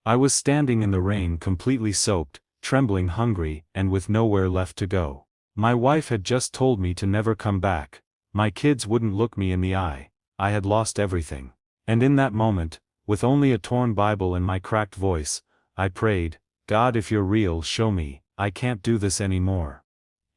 I was standing in the rain completely soaked, trembling, hungry, and with nowhere left to go. My wife had just told me to never come back. My kids wouldn't look me in the eye. I had lost everything. And in that moment, with only a torn Bible and my cracked voice, I prayed, God, if you're real, show me, I can't do this anymore.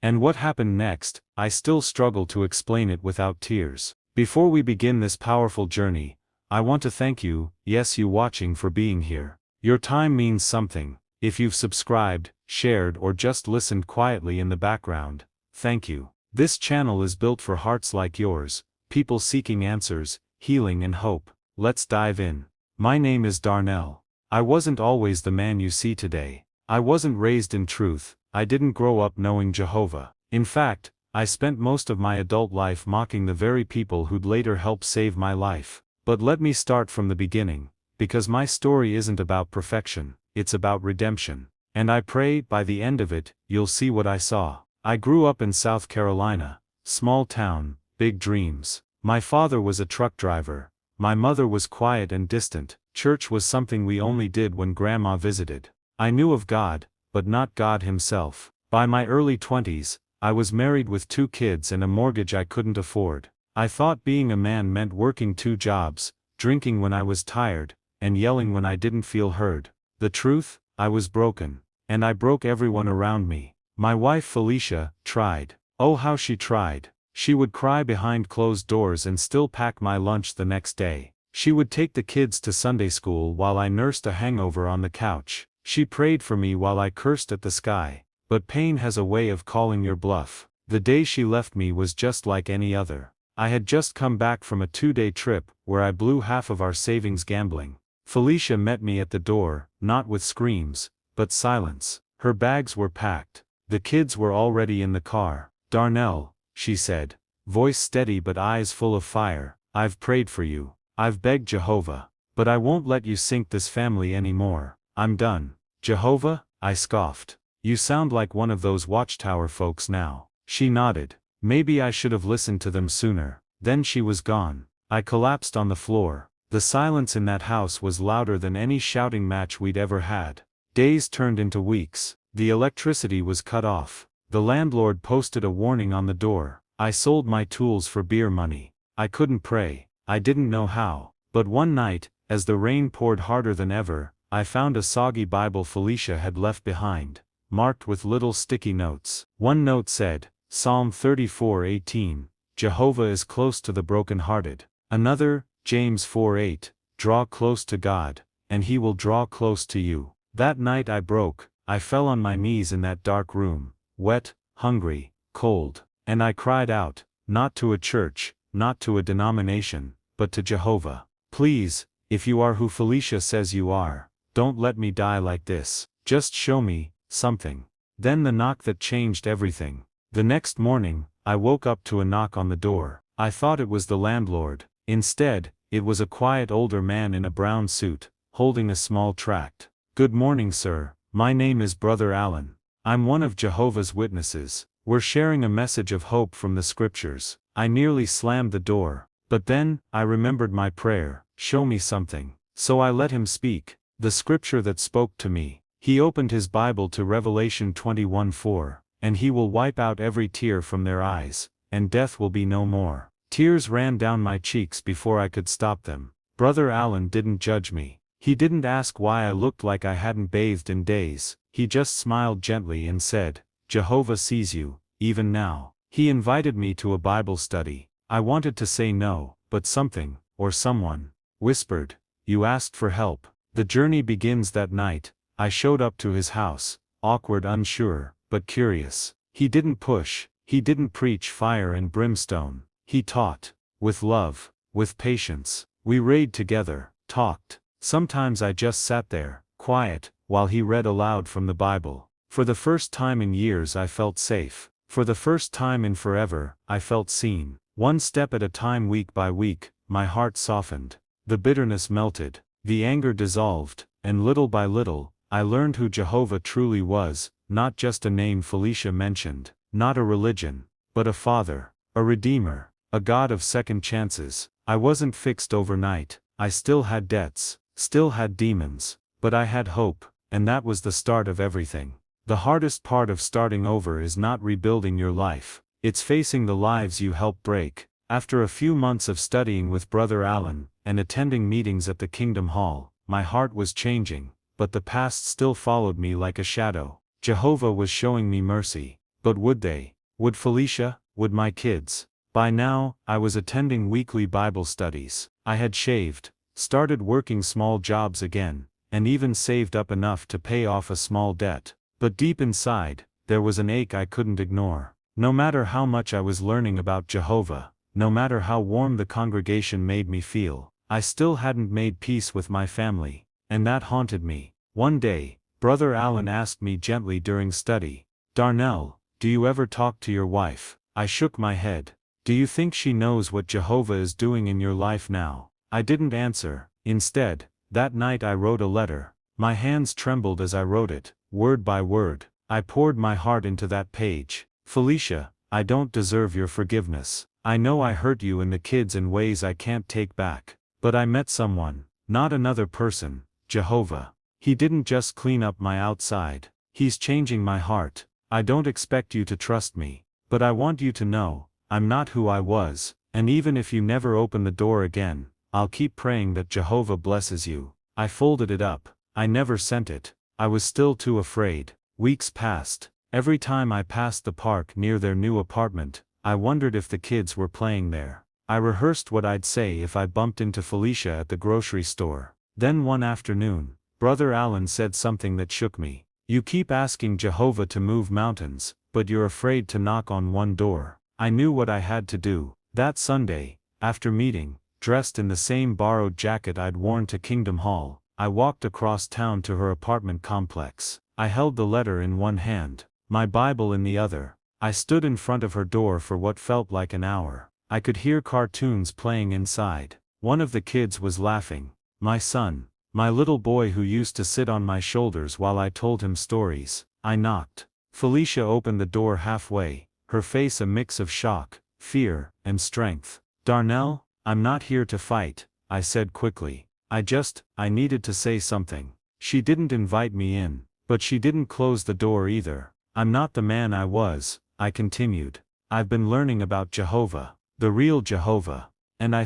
And what happened next, I still struggle to explain it without tears. Before we begin this powerful journey, I want to thank you, yes, you watching, for being here. Your time means something. If you've subscribed, shared, or just listened quietly in the background, thank you. This channel is built for hearts like yours, people seeking answers, healing, and hope. Let's dive in. My name is Darnell. I wasn't always the man you see today. I wasn't raised in truth. I didn't grow up knowing Jehovah. In fact, I spent most of my adult life mocking the very people who'd later help save my life. But let me start from the beginning, because my story isn't about perfection, it's about redemption. And I pray, by the end of it, you'll see what I saw. I grew up in South Carolina, small town, big dreams. My father was a truck driver. My mother was quiet and distant. Church was something we only did when Grandma visited. I knew of God, but not God himself. By my early 20s, I was married with 2 kids and a mortgage I couldn't afford. I thought being a man meant working 2 jobs, drinking when I was tired, and yelling when I didn't feel heard. The truth, I was broken. And I broke everyone around me. My wife Felicia tried. Oh, how she tried. She would cry behind closed doors and still pack my lunch the next day. She would take the kids to Sunday school while I nursed a hangover on the couch. She prayed for me while I cursed at the sky. But pain has a way of calling your bluff. The day she left me was just like any other. I had just come back from a 2-day trip, where I blew half of our savings gambling. Felicia met me at the door, not with screams, but silence. Her bags were packed. The kids were already in the car. Darnell, she said, voice steady but eyes full of fire, I've prayed for you. I've begged Jehovah. But I won't let you sink this family anymore. I'm done. Jehovah? I scoffed. You sound like one of those Watchtower folks now. She nodded. Maybe I should have listened to them sooner. Then she was gone. I collapsed on the floor. The silence in that house was louder than any shouting match we'd ever had. Days turned into weeks. The electricity was cut off. The landlord posted a warning on the door. I sold my tools for beer money. I couldn't pray. I didn't know how. But one night, as the rain poured harder than ever, I found a soggy Bible Felicia had left behind, marked with little sticky notes. One note said, Psalm 34:18, Jehovah is close to the brokenhearted. Another, James 4:8, draw close to God, and He will draw close to you. That night I broke. I fell on my knees in that dark room, wet, hungry, cold, and I cried out, not to a church, not to a denomination, but to Jehovah. Please, if you are who Felicia says you are, don't let me die like this. Just show me something. Then the knock that changed everything. The next morning, I woke up to a knock on the door. I thought it was the landlord. Instead, it was a quiet older man in a brown suit, holding a small tract. Good morning, sir. My name is Brother Allen. I'm one of Jehovah's Witnesses. We're sharing a message of hope from the scriptures. I nearly slammed the door. But then, I remembered my prayer, show me something. So I let him speak. The scripture that spoke to me. He opened his Bible to Revelation 21:4, and he will wipe out every tear from their eyes, and death will be no more. Tears ran down my cheeks before I could stop them. Brother Allen didn't judge me. He didn't ask why I looked like I hadn't bathed in days. He just smiled gently and said, Jehovah sees you, even now. He invited me to a Bible study. I wanted to say no, but something, or someone, whispered, you asked for help. The journey begins that night. I showed up to his house, awkward, unsure, but curious. He didn't push. He didn't preach fire and brimstone. He taught. With love. With patience. We prayed together, talked. Sometimes I just sat there, quiet, while he read aloud from the Bible. For the first time in years I felt safe. For the first time in forever, I felt seen. One step at a time, week by week, my heart softened. The bitterness melted. The anger dissolved, and little by little, I learned who Jehovah truly was, not just a name Felicia mentioned, not a religion, but a father, a redeemer, a God of second chances. I wasn't fixed overnight. I still had debts, still had demons, But I had hope, and that was the start of everything. The hardest part of starting over is not rebuilding your life, it's facing the lives you helped break. After a few months of studying with Brother Allen, and attending meetings at the Kingdom Hall, my heart was changing, but the past still followed me like a shadow. Jehovah was showing me mercy, but would they? Would Felicia? Would my kids? By now, I was attending weekly Bible studies. I had shaved, started working small jobs again, and even saved up enough to pay off a small debt. But deep inside, there was an ache I couldn't ignore. No matter how much I was learning about Jehovah, no matter how warm the congregation made me feel, I still hadn't made peace with my family, and that haunted me. One day, Brother Allen asked me gently during study, "Darnell, do you ever talk to your wife?" I shook my head. "Do you think she knows what Jehovah is doing in your life now?" I didn't answer. Instead, that night I wrote a letter. My hands trembled as I wrote it, word by word. I poured my heart into that page. "Felicia, I don't deserve your forgiveness. I know I hurt you and the kids in ways I can't take back. But I met someone, not another person, Jehovah. He didn't just clean up my outside. He's changing my heart. I don't expect you to trust me, but I want you to know, I'm not who I was, and even if you never open the door again, I'll keep praying that Jehovah blesses you." I folded it up. I never sent it. I was still too afraid. Weeks passed. Every time I passed the park near their new apartment, I wondered if the kids were playing there. I rehearsed what I'd say if I bumped into Felicia at the grocery store. Then one afternoon, Brother Allen said something that shook me. "You keep asking Jehovah to move mountains, but you're afraid to knock on one door." I knew what I had to do. That Sunday, after meeting, dressed in the same borrowed jacket I'd worn to Kingdom Hall, I walked across town to her apartment complex. I held the letter in one hand, my Bible in the other. I stood in front of her door for what felt like an hour. I could hear cartoons playing inside. One of the kids was laughing. My son, my little boy who used to sit on my shoulders while I told him stories. I knocked. Felicia opened the door halfway, her face a mix of shock, fear, and strength. "Darnell, I'm not here to fight," I said quickly. I needed to say something." She didn't invite me in, but she didn't close the door either. "I'm not the man I was," I continued. "I've been learning about Jehovah, the real Jehovah. And I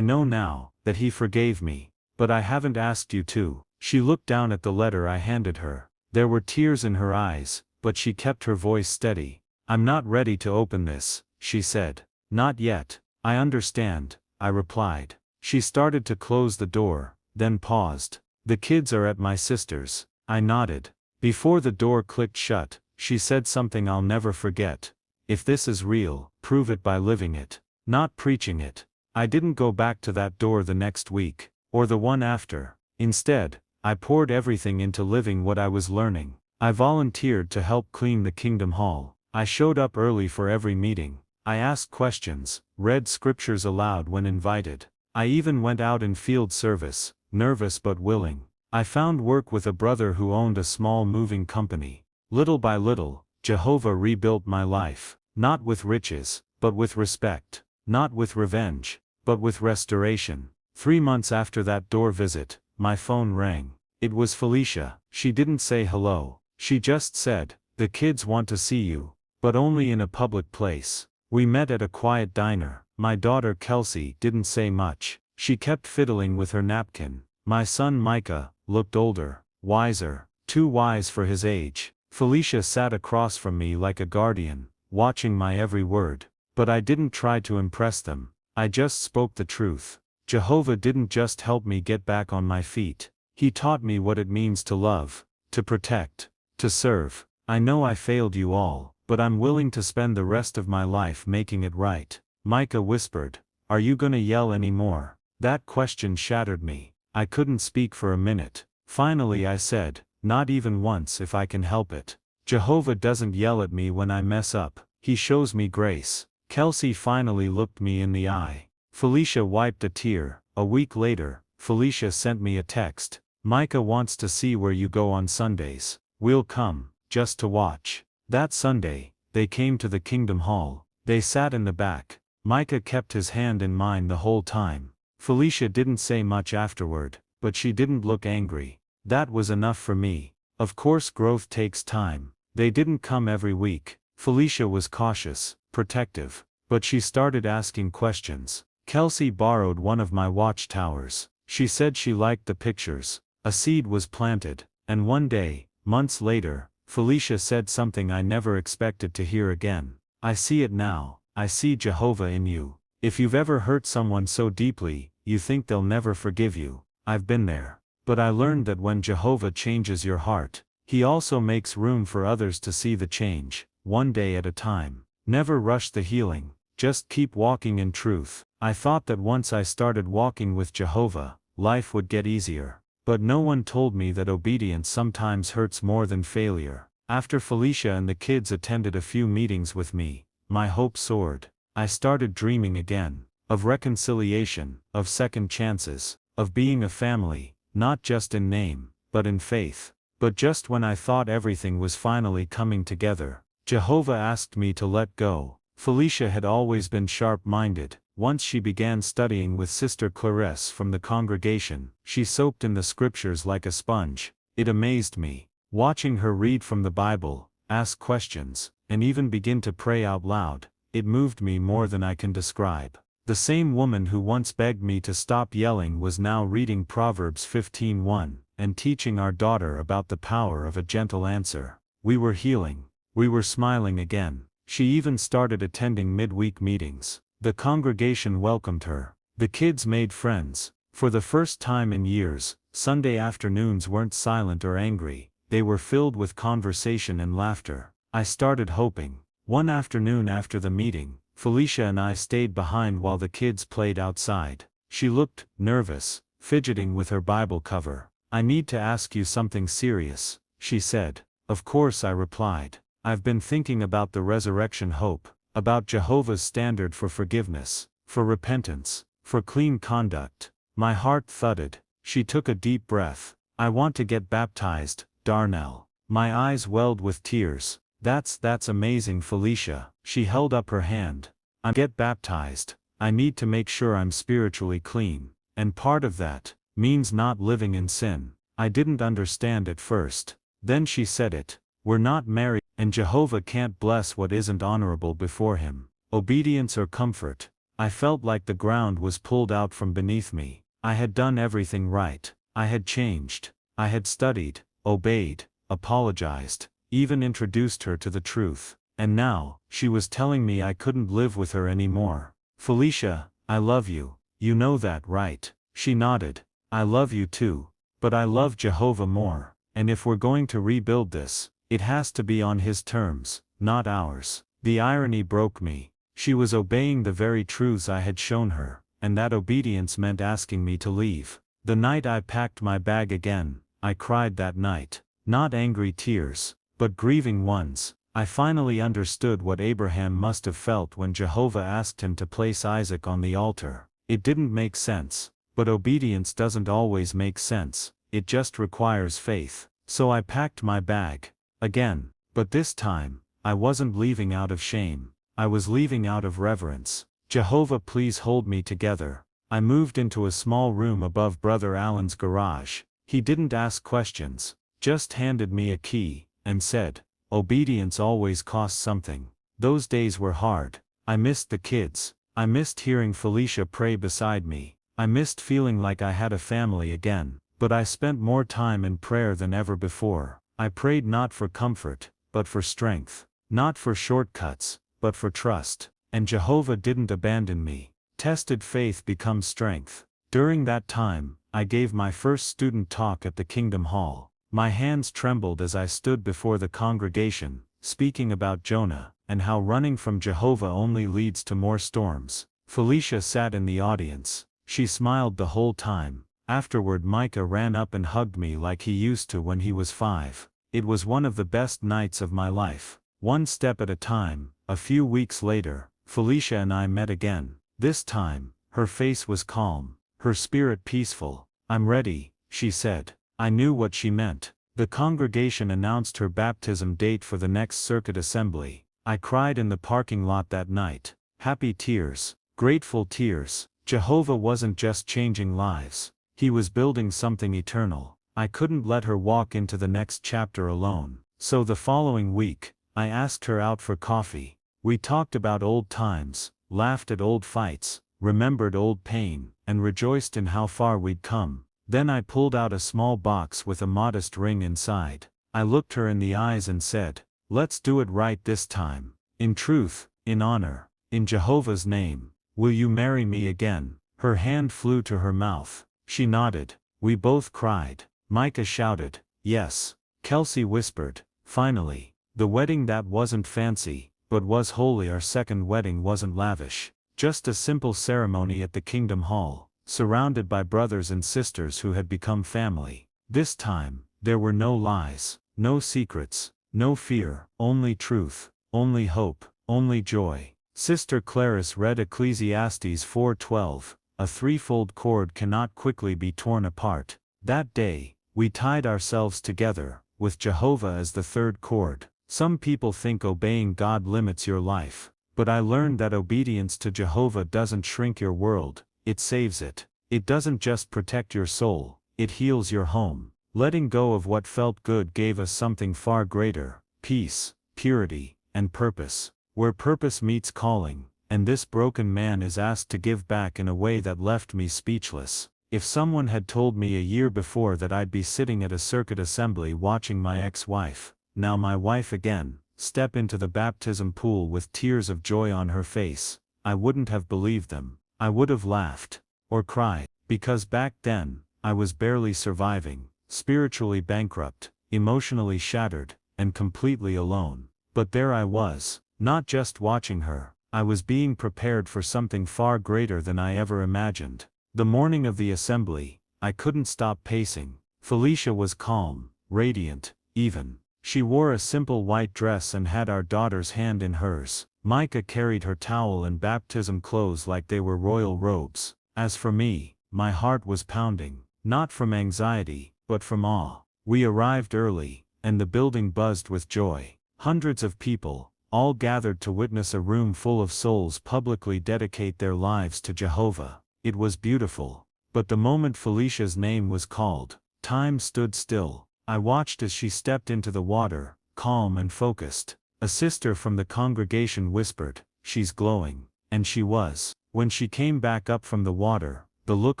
know now, that he forgave me. But I haven't asked you to." She looked down at the letter I handed her. There were tears in her eyes, but she kept her voice steady. "I'm not ready to open this," she said. "Not yet." "I understand," I replied. She started to close the door, then paused. "The kids are at my sister's." I nodded. Before the door clicked shut, she said something I'll never forget. "If this is real, prove it by living it, not preaching it." I didn't go back to that door the next week, or the one after. Instead, I poured everything into living what I was learning. I volunteered to help clean the Kingdom Hall. I showed up early for every meeting. I asked questions, read scriptures aloud when invited. I even went out in field service, nervous but willing. I found work with a brother who owned a small moving company. Little by little, Jehovah rebuilt my life, not with riches, but with respect, not with revenge, but with restoration. 3 months after that door visit, my phone rang. It was Felicia. She didn't say hello. She just said, "The kids want to see you, but only in a public place." We met at a quiet diner. My daughter Kelsey didn't say much. She kept fiddling with her napkin. My son Micah looked older, wiser, too wise for his age. Felicia sat across from me like a guardian, watching my every word. But I didn't try to impress them. I just spoke the truth. Jehovah didn't just help me get back on my feet. He taught me what it means to love, to protect, to serve. "I know I failed you all, but I'm willing to spend the rest of my life making it right." Micah whispered, "Are you gonna yell anymore?" That question shattered me. I couldn't speak for a minute. Finally I said, "Not even once if I can help it." Jehovah doesn't yell at me when I mess up. He shows me grace. Kelsey finally looked me in the eye. Felicia wiped a tear. A week later, Felicia sent me a text. "Micah wants to see where you go on Sundays. We'll come, just to watch." That Sunday, they came to the Kingdom Hall. They sat in the back. Micah kept his hand in mine the whole time. Felicia didn't say much afterward, but she didn't look angry. That was enough for me. Of course, growth takes time. They didn't come every week. Felicia was cautious, protective, but she started asking questions. Kelsey borrowed one of my watchtowers. She said she liked the pictures. A seed was planted, and one day, months later, Felicia said something I never expected to hear again. I see it now. I see Jehovah in you. If you've ever hurt someone so deeply, you think they'll never forgive you. I've been there. But I learned that when Jehovah changes your heart, He also makes room for others to see the change, one day at a time. Never rush the healing, just keep walking in truth. I thought that once I started walking with Jehovah, life would get easier. But no one told me that obedience sometimes hurts more than failure. After Felicia and the kids attended a few meetings with me, my hope soared. I started dreaming again, of reconciliation, of second chances, of being a family, not just in name, but in faith. But just when I thought everything was finally coming together, Jehovah asked me to let go. Felicia had always been sharp-minded. Once she began studying with Sister Clarisse from the congregation, she soaked in the scriptures like a sponge. It amazed me. Watching her read from the Bible, ask questions, and even begin to pray out loud, it moved me more than I can describe. The same woman who once begged me to stop yelling was now reading Proverbs 15:1, and teaching our daughter about the power of a gentle answer. We were healing. We were smiling again. She even started attending midweek meetings. The congregation welcomed her. The kids made friends. For the first time in years, Sunday afternoons weren't silent or angry, they were filled with conversation and laughter. I started hoping. One afternoon after the meeting, Felicia and I stayed behind while the kids played outside. She looked nervous, fidgeting with her Bible cover. "I need to ask you something serious," she said. "Of course," I replied. "I've been thinking about the resurrection hope, about Jehovah's standard for forgiveness, for repentance, for clean conduct." My heart thudded. She took a deep breath. "I want to get baptized, Darnell." My eyes welled with tears. That's amazing, Felicia." She held up her hand. "I get baptized. I need to make sure I'm spiritually clean. And part of that means not living in sin." I didn't understand at first. Then she said it. "We're not married, and Jehovah can't bless what isn't honorable before Him. Obedience or comfort." I felt like the ground was pulled out from beneath me. I had done everything right. I had changed. I had studied, obeyed, apologized, even introduced her to the truth. And now, she was telling me I couldn't live with her anymore. "Felicia, I love you. You know that, right?" She nodded. "I love you too. But I love Jehovah more. And if we're going to rebuild this, it has to be on His terms, not ours." The irony broke me. She was obeying the very truths I had shown her, and that obedience meant asking me to leave. The night I packed my bag again, I cried that night. Not angry tears, but grieving ones. I finally understood what Abraham must have felt when Jehovah asked him to place Isaac on the altar. It didn't make sense, but obedience doesn't always make sense, it just requires faith. So I packed my bag again, but this time, I wasn't leaving out of shame, I was leaving out of reverence. "Jehovah, please hold me together." I moved into a small room above Brother Allen's garage. He didn't ask questions, just handed me a key, and said, "Obedience always costs something." Those days were hard. I missed the kids. I missed hearing Felicia pray beside me. I missed feeling like I had a family again. But I spent more time in prayer than ever before. I prayed not for comfort, but for strength. Not for shortcuts, but for trust. And Jehovah didn't abandon me. Tested faith becomes strength. During that time, I gave my first student talk at the Kingdom Hall. My hands trembled as I stood before the congregation, speaking about Jonah, and how running from Jehovah only leads to more storms. Felicia sat in the audience. She smiled the whole time. Afterward, Micah ran up and hugged me like he used to when he was 5. It was one of the best nights of my life. One step at a time. A few weeks later, Felicia and I met again. This time, her face was calm, her spirit peaceful. "I'm ready," she said. I knew what she meant. The congregation announced her baptism date for the next circuit assembly. I cried in the parking lot that night. Happy tears, grateful tears. Jehovah wasn't just changing lives. He was building something eternal. I couldn't let her walk into the next chapter alone. So the following week, I asked her out for coffee. We talked about old times, laughed at old fights, remembered old pain, and rejoiced in how far we'd come. Then I pulled out a small box with a modest ring inside. I looked her in the eyes and said, "Let's do it right this time. In truth, in honor, in Jehovah's name. Will you marry me again?" Her hand flew to her mouth. She nodded. We both cried. Micah shouted, "Yes." Kelsey whispered, "Finally." The wedding that wasn't fancy, but was holy. Our second wedding wasn't lavish. Just a simple ceremony at the Kingdom Hall, surrounded by brothers and sisters who had become family. This time, there were no lies, no secrets, no fear, only truth, only hope, only joy. Sister Clarice read Ecclesiastes 4:12, "A threefold cord cannot quickly be torn apart." That day, we tied ourselves together, with Jehovah as the third cord. Some people think obeying God limits your life, but I learned that obedience to Jehovah doesn't shrink your world, it saves it. It doesn't just protect your soul, it heals your home. Letting go of what felt good gave us something far greater: peace, purity, and purpose. Where purpose meets calling, and this broken man is asked to give back in a way that left me speechless. If someone had told me a year before that I'd be sitting at a circuit assembly watching my ex-wife, now my wife again, step into the baptism pool with tears of joy on her face, I wouldn't have believed them. I would have laughed, or cried, because back then, I was barely surviving, spiritually bankrupt, emotionally shattered, and completely alone. But there I was, not just watching her, I was being prepared for something far greater than I ever imagined. The morning of the assembly, I couldn't stop pacing. Felicia was calm, radiant, even. She wore a simple white dress and had our daughter's hand in hers. Micah carried her towel and baptism clothes like they were royal robes. As for me, my heart was pounding, not from anxiety, but from awe. We arrived early, and the building buzzed with joy. Hundreds of people, all gathered to witness a room full of souls publicly dedicate their lives to Jehovah. It was beautiful. But the moment Felicia's name was called, time stood still. I watched as she stepped into the water, calm and focused. A sister from the congregation whispered, "She's glowing." And she was. When she came back up from the water, the look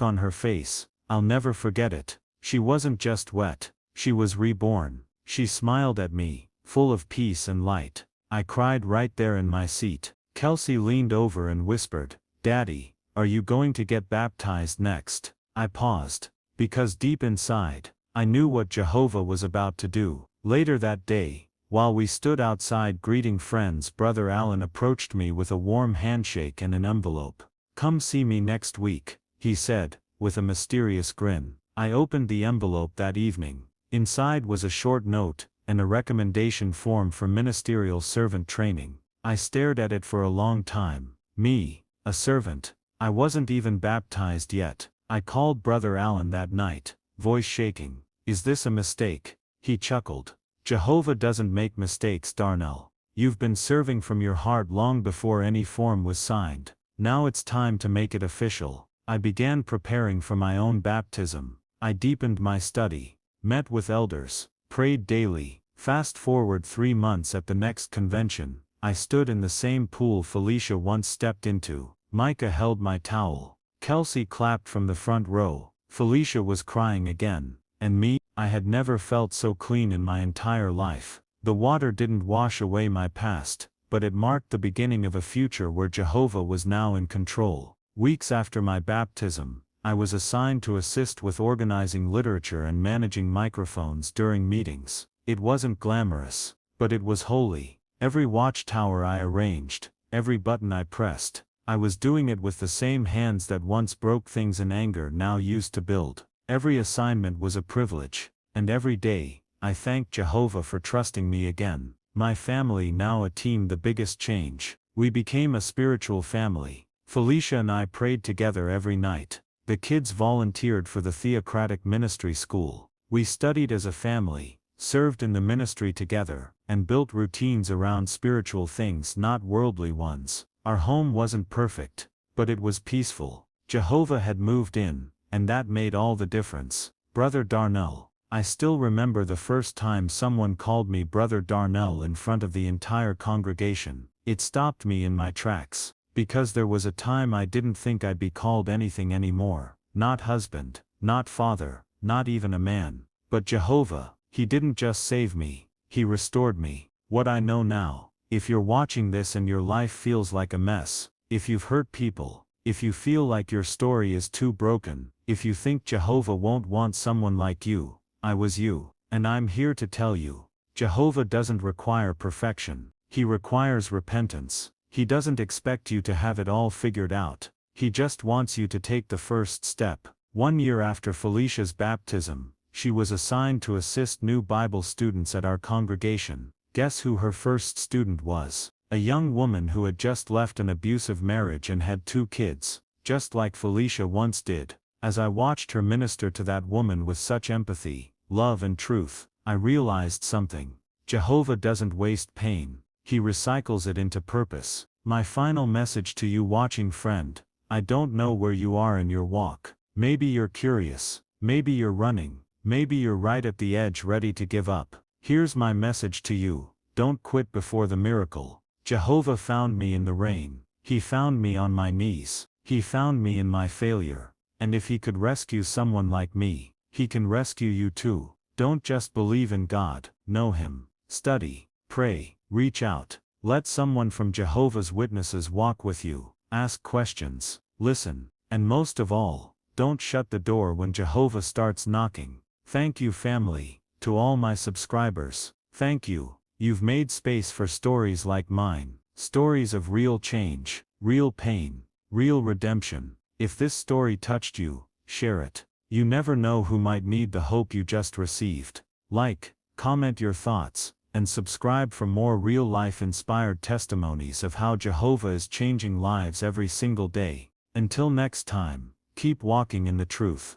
on her face, I'll never forget it. She wasn't just wet, she was reborn. She smiled at me, full of peace and light. I cried right there in my seat. Kelsey leaned over and whispered, "Daddy, are you going to get baptized next?" I paused, because deep inside, I knew what Jehovah was about to do. Later that day, while we stood outside greeting friends, Brother Allen approached me with a warm handshake and an envelope. "Come see me next week," he said, with a mysterious grin. I opened the envelope that evening. Inside was a short note, and a recommendation form for ministerial servant training. I stared at it for a long time. Me, a servant. I wasn't even baptized yet. I called Brother Allen that night, voice shaking. "Is this a mistake?" He chuckled. "Jehovah doesn't make mistakes, Darnell. You've been serving from your heart long before any form was signed. Now it's time to make it official." I began preparing for my own baptism. I deepened my study, met with elders, prayed daily. Fast forward 3 months. At the next convention, I stood in the same pool Felicia once stepped into. Micah held my towel. Kelsey clapped from the front row. Felicia was crying again. And me, I had never felt so clean in my entire life. The water didn't wash away my past, but it marked the beginning of a future where Jehovah was now in control. Weeks after my baptism, I was assigned to assist with organizing literature and managing microphones during meetings. It wasn't glamorous, but it was holy. Every watchtower I arranged, every button I pressed, I was doing it with the same hands that once broke things in anger now used to build. Every assignment was a privilege, and every day, I thanked Jehovah for trusting me again. My family, now a team, the biggest change. We became a spiritual family. Felicia and I prayed together every night. The kids volunteered for the Theocratic Ministry School. We studied as a family, served in the ministry together, and built routines around spiritual things, not worldly ones. Our home wasn't perfect, but it was peaceful. Jehovah had moved in, and that made all the difference. Brother Darnell. I still remember the first time someone called me Brother Darnell in front of the entire congregation. It stopped me in my tracks, because there was a time I didn't think I'd be called anything anymore. Not husband, not father, not even a man. But Jehovah, He didn't just save me, He restored me. What I know now, if you're watching this and your life feels like a mess, if you've hurt people, if you feel like your story is too broken, if you think Jehovah won't want someone like you, I was you, and I'm here to tell you, Jehovah doesn't require perfection, He requires repentance. He doesn't expect you to have it all figured out, He just wants you to take the first step. 1 year after Felicia's baptism, she was assigned to assist new Bible students at our congregation. Guess who her first student was? A young woman who had just left an abusive marriage and had 2 kids, just like Felicia once did. As I watched her minister to that woman with such empathy, love and truth, I realized something. Jehovah doesn't waste pain, He recycles it into purpose. My final message to you watching friend, I don't know where you are in your walk. Maybe you're curious, maybe you're running, maybe you're right at the edge ready to give up. Here's my message to you, don't quit before the miracle. Jehovah found me in the rain, He found me on my knees, He found me in my failure. And if He could rescue someone like me, He can rescue you too. Don't just believe in God, know Him, study, pray, reach out, let someone from Jehovah's Witnesses walk with you, ask questions, listen, and most of all, don't shut the door when Jehovah starts knocking. Thank you family, to all my subscribers, thank you. You've made space for stories like mine, stories of real change, real pain, real redemption. If this story touched you, share it. You never know who might need the hope you just received. Like, comment your thoughts, and subscribe for more real-life inspired testimonies of how Jehovah is changing lives every single day. Until next time, keep walking in the truth.